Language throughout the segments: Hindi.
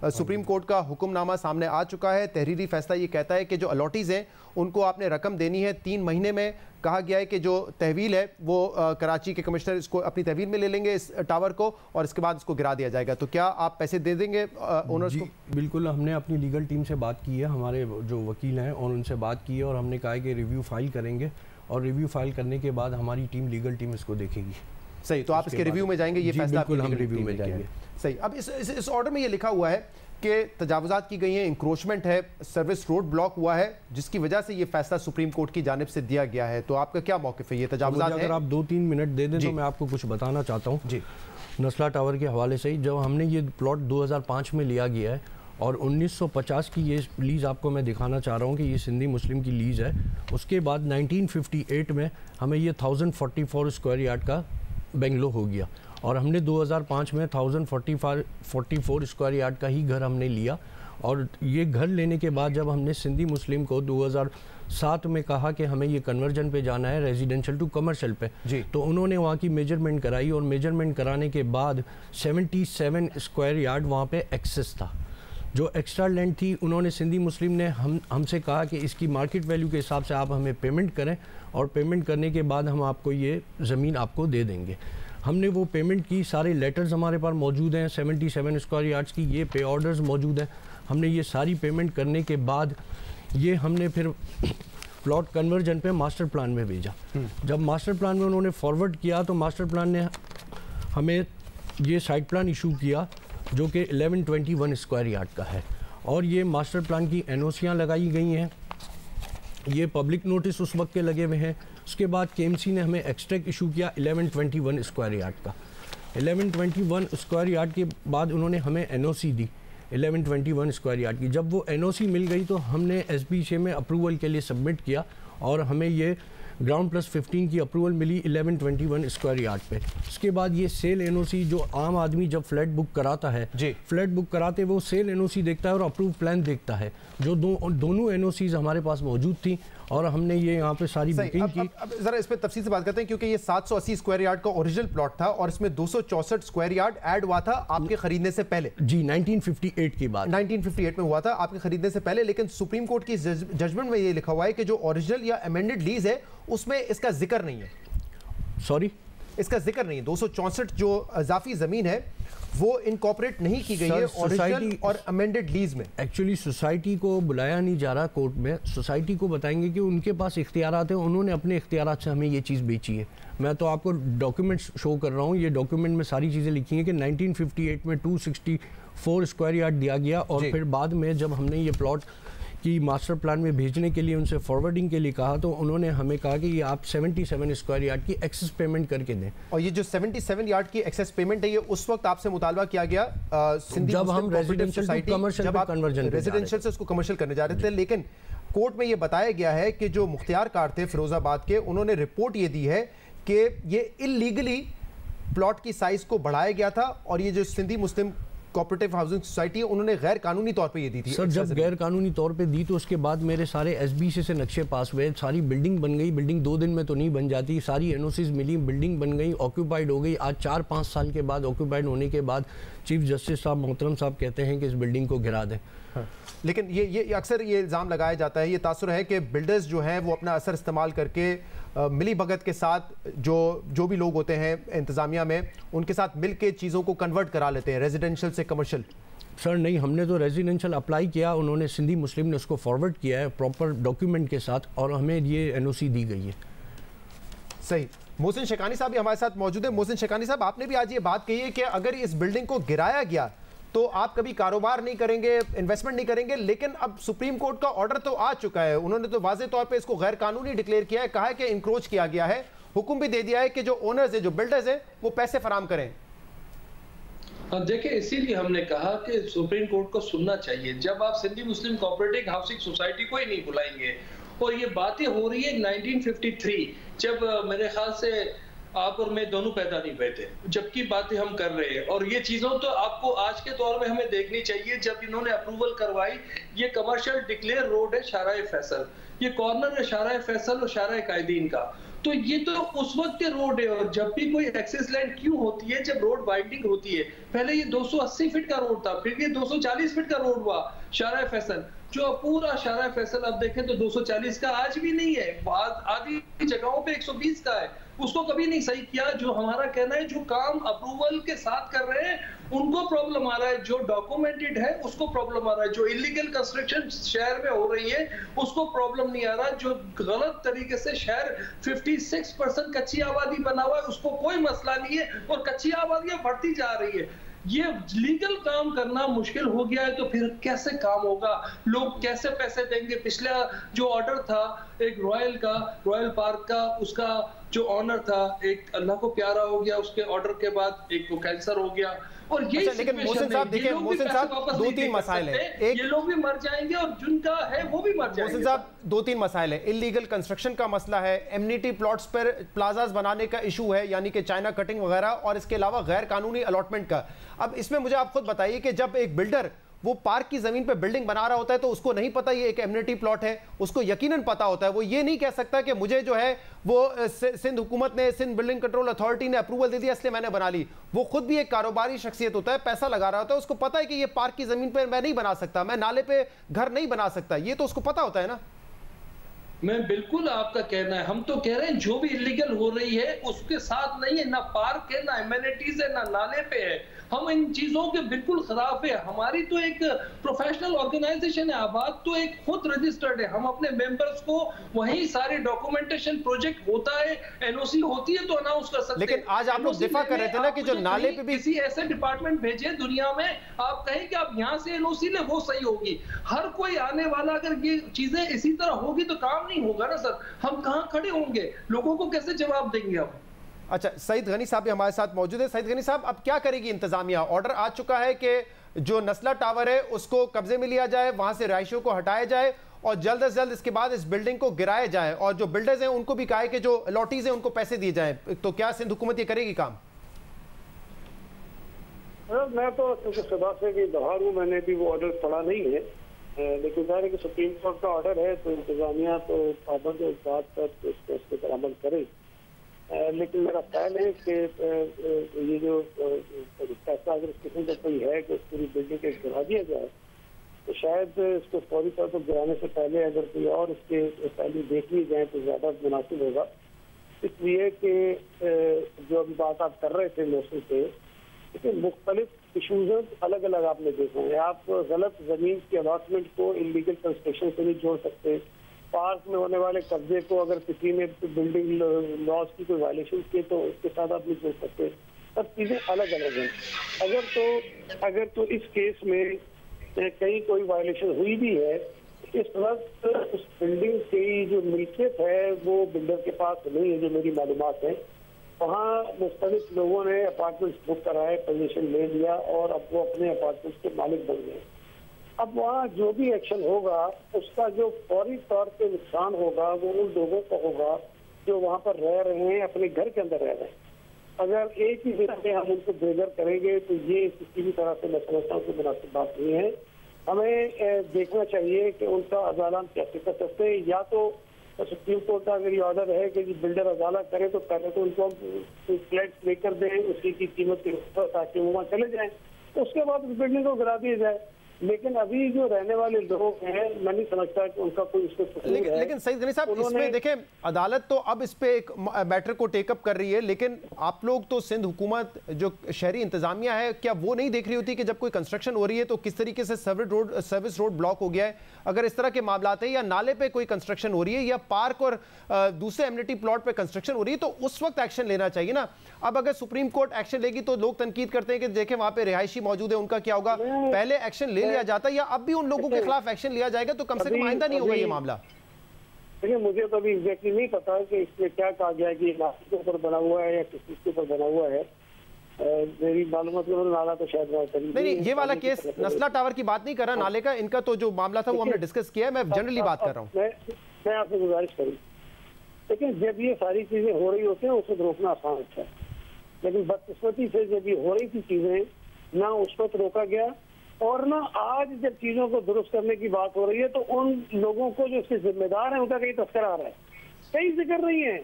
सुप्रीम कोर्ट का हुक्मनामा सामने आ चुका है। तहरीरी फैसला ये कहता है कि जो अलॉटीज हैं उनको आपने रकम देनी है 3 महीने में। कहा गया है कि जो तहवील है वो कराची के कमिश्नर इसको अपनी तहवील में ले लेंगे इस टावर को, और इसके बाद इसको गिरा दिया जाएगा। तो क्या आप पैसे दे देंगे ओनर्स को? बिल्कुल, हमने अपनी लीगल टीम से बात की है, हमारे जो वकील हैं और उनसे बात की है, और हमने कहा है कि रिव्यू फाइल करेंगे, और रिव्यू फाइल करने के बाद हमारी टीम लीगल टीम इसको देखेगी। सही, तो आप इसके रिव्यू में जाएंगे, ये फैसला बिल्कुल हम रिव्यू में जाएंगे। सही, अब इस ऑर्डर में ये लिखा हुआ है कि तजावुज़ात की गई हैं, इंक्रोचमेंट है, सर्विस रोड ब्लॉक हुआ है, जिसकी वजह से ये फैसला सुप्रीम कोर्ट की जानिब से दिया गया है। तो आपका क्या मौक़िफ़ है? ये तजावुज़ात है? अगर आप 2-3 मिनट दे दें तो मैं आपको कुछ बताना चाहता हूँ जी। नस्ला टावर के हवाले से जब हमने ये प्लॉट 2005 में लिया गया है, और 1950 की ये लीज़ आपको मैं दिखाना चाह रहा हूँ कि ये सिंधी मुस्लिम की लीज़ है। उसके बाद 1958 में हमें ये 1044 स्क्वायर यार्ड का बेंगलो हो गया, और हमने 2005 में 1044 स्क्वायर यार्ड का ही घर हमने लिया। और ये घर लेने के बाद जब हमने सिंधी मुस्लिम को 2007 में कहा कि हमें ये कन्वर्जन पे जाना है रेजिडेंशियल टू कमर्शियल पे जी, तो उन्होंने वहाँ की मेजरमेंट कराई, और मेजरमेंट कराने के बाद 77 स्क्वायर यार्ड वहाँ पे एक्सेस था। जो एक्स्ट्रा लैंड थी, उन्होंने सिंधी मुस्लिम ने हमसे कहा कि इसकी मार्केट वैल्यू के हिसाब से आप हमें पेमेंट करें, और पेमेंट करने के बाद हम आपको ये ज़मीन आपको दे देंगे। हमने वो पेमेंट की, सारे लेटर्स हमारे पास मौजूद हैं, 77 स्क्वायर यार्ड्स की ये पे ऑर्डर्स मौजूद हैं। हमने ये सारी पेमेंट करने के बाद ये हमने फिर प्लॉट कन्वर्जन पे मास्टर प्लान में भेजा। जब मास्टर प्लान में उन्होंने फॉरवर्ड किया तो मास्टर प्लान ने हमें ये साइट प्लान इशू किया जो कि 1121 स्क्वायर यार्ड का है, और ये मास्टर प्लान की एनओसियाँ लगाई गई हैं, ये पब्लिक नोटिस उस वक्त के लगे हुए हैं। उसके बाद केएमसी ने हमें एक्सट्रैक्ट इशू किया 1121 स्क्वायर यार्ड का। 1121 स्क्वायर यार्ड के बाद उन्होंने हमें एनओसी दी 1121 स्क्वायर यार्ड की। जब वो एनओसी मिल गई तो हमने एसबीसी में अप्रूवल के लिए सबमिट किया, और हमें ये ग्राउंड प्लस 15 की अप्रूवल मिली 1121 स्क्वायर यार्ड पे। उसके बाद ये सेल एनओसी, जो आम आदमी जब फ्लैट बुक कराता है, फ्लैट बुक कराते वो सेल एनओसी देखता है और अप्रूव प्लान देखता है, जो दोनों एनओसीज हमारे पास मौजूद थी, और हमने ये यहाँ पे सारी बुकिंग की। अब जरा इस पे तफसील से बात करते हैं, क्योंकि ये 780 स्क्वायर यार्ड का ओरिजिनल प्लॉट था, और इसमें 264 स्क्वायर यार्ड ऐड हुआ था आपके खरीदने से पहले जी, 1958 की बात, 1958 में हुआ था आपके खरीदने से पहले। लेकिन सुप्रीम कोर्ट की जजमेंट में ये लिखा हुआ है कि जो ओरिजिनल या अमेंडेड लीज है उसमें इसका जिक्र नहीं है। सॉरी, इसका जिक्र नहीं है। 264 जो इजाफी जमीन है वो इनकॉर्पोरेट नहीं की गई है ओरिजिनल और अमेंडेड लीज में। एक्चुअली सोसाइटी को बुलाया नहीं जा रहा कोर्ट में, सोसाइटी को बताएंगे कि उनके पास इख्तियारात हैं, उन्होंने अपने इख्तियारात से हमें ये चीज़ बेची है। मैं तो आपको डॉक्यूमेंट्स शो कर रहा हूँ, ये डॉक्यूमेंट में सारी चीज़ें लिखी हैं कि 1958 में 264 स्क्वायर यार्ड दिया गया, और फिर बाद में जब हमने ये प्लॉट कि मास्टर प्लान में भेजने के लिए उनसे फॉरवर्डिंग के लिए कहा, तो उन्होंने हमें कहा कि ये आप 77 स्क्वायर यार्ड की एक्सेस पेमेंट करके दें। और ये जो 77 यार्ड की एक्सेस पेमेंट है, ये उस वक्त आपसे मुतालबा किया गया सिंधी जब हम रेजिडेंशियल टू कमर्शियल पे कन्वर्जन, रेजिडेंशियल से उसको कमर्शियल करने जा रहे थे। लेकिन कोर्ट में ये बताया गया है कि जो मुख्तियारकार थे फिरोजाबाद के, उन्होंने रिपोर्ट ये दी है कि ये इलीगली प्लॉट की साइज को बढ़ाया गया था, और ये जो सिंधी मुस्लिम कोऑपरेटिव हाउसिंग सोसाइटी है उन्होंने गैर कानूनी तौर पे ये दी थी। सर, जब गैर कानूनी तौर पे दी तो उसके बाद मेरे सारे एसबीसी से नक्शे पास हुए, सारी बिल्डिंग बन गई। बिल्डिंग 2 दिन में तो नहीं बन जाती, सारी एनओसीज मिली, बिल्डिंग बन गई, ऑक्यूपाइड हो गई। आज 4-5 साल के बाद ऑक्यूपाइड होने के बाद चीफ जस्टिस साहब मोहतरम साहब कहते हैं कि इस बिल्डिंग को गिरा दें। हाँ। लेकिन ये अक्सर ये इल्ज़ाम लगाया जाता है, ये तासुर है कि बिल्डर्स जो हैं वो अपना असर इस्तेमाल करके मिली भगत के साथ जो भी लोग होते हैं इंतज़ामिया में, उनके साथ मिल के चीज़ों को कन्वर्ट करा लेते हैं रेजिडेंशियल से कमर्शियल। सर नहीं, हमने तो रेजिडेंशियल अप्लाई किया, उन्होंने सिंधी मुस्लिम ने उसको फॉरवर्ड किया है प्रॉपर डॉक्यूमेंट के साथ, और हमें ये एनओसी दी गई है। सही। मोहसिन शेखानी साहब भी हमारे साथ मौजूद है। मोहसिन शेखानी साहब, आपने भी आज ये बात कही है कि अगर इस बिल्डिंग को गिराया गया तो आप कभी कारोबार नहीं करेंगे, इन्वेस्टमेंट नहीं करेंगे, लेकिन अब सुप्रीम कोर्ट का ऑर्डर तो आ चुका है, उन्होंने तो वाज़े तौर पे इसको गैर कानूनी डिक्लेयर किया है, कहा है कि इंक्रोच किया गया है, हुक्म भी दे दिया है कि जो ओनर्स है, जो बिल्डर्स है, वो पैसे फराम करें। देखिए, इसीलिए हमने कहा कि सुप्रीम कोर्ट को सुनना चाहिए। जब आप सिंधी मुस्लिम कोऑपरेटिव हाउसिंग सोसाइटी को ही नहीं बुलाएंगे, और ये बातें हो रही है 1953, जब मेरे ख्याल से आप और मैं दोनों पैदा नहीं हुए थे, जबकि बातें हम कर रहे हैं। और ये चीजों तो आपको आज के दौर में हमें देखनी चाहिए। जब इन्होंने अप्रूवल करवाई, ये कमर्शियल डिक्लेयर रोड है शाहराह फैसल, ये कॉर्नर है शाहराह फैसल और शाहराह कायदीन का। तो ये तो उस वक्त के रोड है, और जब भी कोई एक्सेस लाइन क्यों होती है, जब रोड वाइडनिंग होती है। पहले ये 280 फीट का रोड था, फिर ये 240 फीट का रोड हुआ शाहराह फैसल, जो पूरा शाहराह फैसल अब देखें तो 240 का आज भी नहीं है, आधी जगहों पे 120 का है। उसको कभी नहीं सही किया। जो हमारा कहना है, जो काम अप्रूवल के साथ कर रहे हैं उनको प्रॉब्लम आ रहा है, जो डॉक्यूमेंटेड है उसको प्रॉब्लम आ रहा है, जो इलीगल कंस्ट्रक्शन शहर में हो रही है उसको प्रॉब्लम नहीं आ रहा, जो गलत तरीके से शहर 56% कच्ची आबादी बना हुआ है उसको कोई मसला नहीं है, और कच्ची आबादियां बढ़ती जा रही है। ये लीगल काम करना मुश्किल हो गया है, तो फिर कैसे काम होगा, लोग कैसे पैसे देंगे। पिछला जो ऑर्डर था एक रॉयल पार्क का, उसका जो ऑनर था एक अल्लाह को प्यारा हो गया, उसके ऑर्डर के बाद एक को कैंसर हो गया। और ये लेकिन मोहसिन साहब देखिए, मोहसिन साहब 2-3 मसाइल है, एक ये लोग भी मर जाएंगे और जिनका है वो भी मर जाएंगे। मोहसिन साहब 2-3 मसाइल है, इलीगल कंस्ट्रक्शन का मसला है, एमिनिटी प्लॉट्स पर प्लाजाज बनाने का इशू है यानी कि चाइना कटिंग वगैरह, और इसके अलावा गैर कानूनी अलॉटमेंट का। अब इसमें मुझे आप खुद बताइए कि जब एक बिल्डर वो पार्क की जमीन पे बिल्डिंग बना रहा होता है तो उसको नहीं पता ये एक एमिनिटी प्लॉट है, उसको यकीनन पता होता है। वो ये नहीं कह सकता कि मुझे जो है वो सिंध हुकूमत ने, सिंध बिल्डिंग कंट्रोल अथॉरिटी ने अप्रूवल दे दिया इसलिए मैंने बना ली। वो खुद भी एक कारोबारी शख्सियत होता है, पैसा लगा रहा होता है, उसको पता है कि ये पार्क की जमीन पर मैं नहीं बना सकता, मैं नाले पे घर नहीं बना सकता, ये तो उसको पता होता है ना। मैं बिल्कुल आपका कहना है, हम तो कह रहे हैं जो भी इलीगल हो रही है उसके साथ नहीं है, ना पार्क है, ना एमिनिटीज है, ना नाले पे है। हम इन चीजों के बिल्कुल खिलाफ है। हमारी तो एक प्रोफेशनल ऑर्गेनाइजेशन है, आबाद तो एक खुद रजिस्टर्ड है। हम अपने मेंबर्स को वहीं सारे डॉक्यूमेंटेशन प्रोजेक्ट होता है, एनओसी होती है तो अनाउंस कर सकते हैं। लेकिन आज आप लोग दिफा कर रहे थे ना कि जो नाले पे भी किसी ऐसे डिपार्टमेंट भेजे दुनिया में, आप कहें कि आप यहाँ से एनओसी ले, वो सही होगी। हर कोई आने वाला अगर ये चीजें इसी तरह होगी तो काम नहीं होगा ना सर। हम कहाँ खड़े होंगे, लोगों को कैसे जवाब देंगे हम। अच्छा, सईद गनी साहब भी हमारे साथ मौजूद है। सईद गनी साहब, अब क्या करेगी इंतजामिया? ऑर्डर आ चुका है कि जो नस्ला टावर है उसको कब्जे में लिया जाए, वहां से रहायशियों को हटाया जाए और जल्द से जल्द इसके बाद इस बिल्डिंग को गिराया जाए, और जो बिल्डर्स हैं उनको भी कहा है कि जो लॉटीज हैं उनको पैसे दिए जाएं। तो क्या सिंध हुकूमत ये करेगी काम? मैं तो सुबह से भी बाहर हूँ, मैंने भी वो ऑर्डर पढ़ा नहीं है, लेकिन जाहिर है कि सुप्रीम कोर्ट का ऑर्डर है तो इंतजामिया तो पाबंद इस बात पर इस पर अमल करे। लेकिन मेरा ख्याल है कि ये जो फैसला अगर इस किस्म का कोई है कि पूरी बिल्डिंग को गिरा दिया जाए तो शायद इसको फौरी तौर पर गिराने से पहले अगर कोई और इसके पहले देख ली जाए तो ज़्यादा मुनासिब होगा। इसलिए कि जो अभी बात आप कर रहे थे मौसम से, इसमें मुख्तलिफ इशूज अलग अलग आपने देखा है। आप गलत जमीन की अलॉटमेंट को इलीगल कंस्ट्रक्शन से नहीं जोड़ सकते। पार्क में होने वाले कब्जे को अगर किसी ने बिल्डिंग लॉज की कोई वायलेशन की तो उसके साथ आप नहीं जोड़ सकते। सब चीजें अलग अलग हैं। अगर तो इस केस में कहीं कोई वायलेशन हुई भी है, इस वक्त उस बिल्डिंग की जो मिल्कियत है वो बिल्डर के पास नहीं है, जो मेरी मालूमात है। वहाँ मुख्तलिफ लोगों ने अपार्टमेंट्स बुक कराए, पोजीशन ले लिया और अब वो अपने अपार्टमेंट्स के मालिक बन गए। अब वहाँ जो भी एक्शन होगा उसका जो फौरी तौर पे नुकसान होगा वो उन लोगों को होगा जो वहाँ पर रह रहे हैं, अपने घर के अंदर रह रहे हैं। अगर एक ही दिन में हम उनको बेघर करेंगे तो ये किसी भी तरह से मैं समझता हूँ कि मुनासिब बात नहीं है। हमें देखना चाहिए कि उनका अदालत कैसे कर सकते हैं। या तो सुप्रीम कोर्ट का अगर ये ऑर्डर है कि बिल्डर अदालत करे तो पहले तो उनको फ्लैट्स लेकर दें उसकी कीमत के ऊपर, ताकि वो वहाँ चले जाएं, उसके बाद उस बिल्डिंग को गिरा दिया जाए। लेकिन अभी जो रहने वाले लोग हैं, मैं नहीं समझता कि उनका कोई इसको लेकिन सईद गनी साहब, इसमें देखें अदालत तो अब इस पे एक मैटर को टेकअप कर रही है, लेकिन आप लोग तो सिंध हुकूमत जो शहरी इंतजामिया है, क्या वो नहीं देख रही होती कि जब कोई कंस्ट्रक्शन हो रही है तो किस तरीके से सर्विस रोड ब्लॉक हो गया है? अगर इस तरह के मामला है या नाले पे कोई कंस्ट्रक्शन हो रही है या पार्क और दूसरे एमिनिटी प्लॉट पे कंस्ट्रक्शन हो रही है तो उस वक्त एक्शन लेना चाहिए ना। अब अगर सुप्रीम कोर्ट एक्शन लेगी तो लोग तनकीद करते हैं कि देखें वहां पे रिहायशी मौजूद है, उनका क्या होगा? पहले एक्शन ले लिया जाता या अब भी उन लोगों के खिलाफ एक्शन लिया जाएगा तो कम से कम आइंदा नहीं होगा ये मामला। देखिए, मुझे तो अभी एग्जैक्टली नहीं पता है कि इसमें क्या कहा गया है कि नाले के ऊपर बना हुआ है या किस चीज के ऊपर बना हुआ है। मेरी मालूमात में नाला तो शायद नहीं, ये वाला केस नस्ला टावर की बात नहीं कर रहा, नाले का इनका तो जो मामला था वो हमने डिस्कस किया है, मैं जनरली बात कर रहा हूँ। मैं आपसे गुजारिश करूँ, लेकिन जब ये सारी चीजें हो रही होती है उसे रोकना आसान होता है, लेकिन बदकिस्मती से जब ये हो रही थी चीजें ना उस वक्त रोका गया, और ना आज जब चीजों को दुरुस्त करने की बात हो रही है तो उन लोगों को जो इसके जिम्मेदार हैं उनका कहीं तस्करा आ रहा है। कई जिक्र नहीं है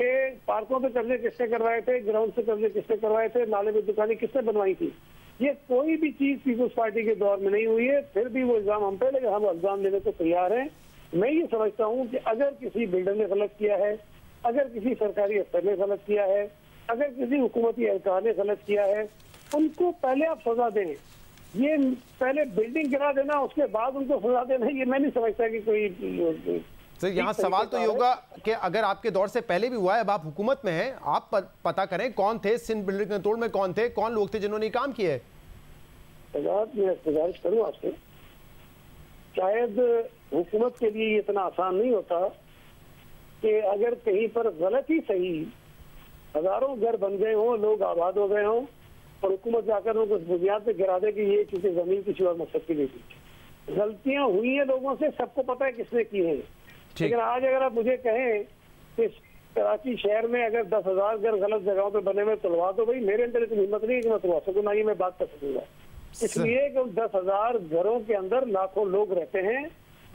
कि पार्कों पे कब्जे किसने करवाए थे, ग्राउंड से कब्जे किसने करवाए थे, नाले में दुकानें किसने बनवाई थी, ये कोई भी चीज पीपुल्स पार्टी के दौर में नहीं हुई है। फिर भी वो इल्जाम हम पे लगे, हम इल्जाम लेने को तैयार हैं। मैं ये समझता हूँ कि अगर किसी बिल्डर ने गलत किया है, अगर किसी सरकारी अफसर ने गलत किया है, अगर किसी हुकूमती एहलकार ने गलत किया है, उनको पहले आप सजा दें। ये पहले बिल्डिंग गिरा देना उसके बाद उनको सजा देना, ये मैं नहीं समझता कि कोई। सर यहाँ सवाल तो ये होगा कि अगर आपके दौर से पहले भी हुआ है, अब आप हुकूमत में हैं, आप पता करें कौन थे सिंध बिल्डिंग कंट्रोल में, कौन थे, कौन लोग थे जिन्होंने काम किए। मैं गुजारिश करूँ आपसे, शायद हुकूमत के लिए इतना आसान नहीं होता कि अगर कहीं पर गलत ही सही हजारों घर बन गए हों, लोग आबाद हो गए हों और हुकूमत जाकर उनको उस बुनियाद पे गिरा दे कि ये चीजें जमीन किसी और मकसद की नहीं थी। गलतियां हुई हैं लोगों से, सबको पता है किसने की है। लेकिन आज अगर आप मुझे कहें कि कराची शहर में अगर 10,000 घर गलत जगहों पे बने हुए तुलवा दो, भाई मेरे अंदर इतनी हिम्मत नहीं है कि मैं तुलवा सकूँ, ना ही मैं बात कर सकूंगा। इसलिए कि 10,000 घरों के अंदर लाखों लोग रहते हैं,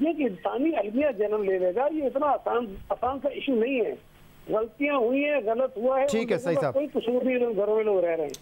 ये इंसानी अलमिया जन्म ले लेगा, ये इतना आसान सा इशू नहीं है। गलतियां हुई है, गलत हुआ है, ठीक है, सही साहब, कोई कसूर नहीं, घरों में लोग रह रहे हैं।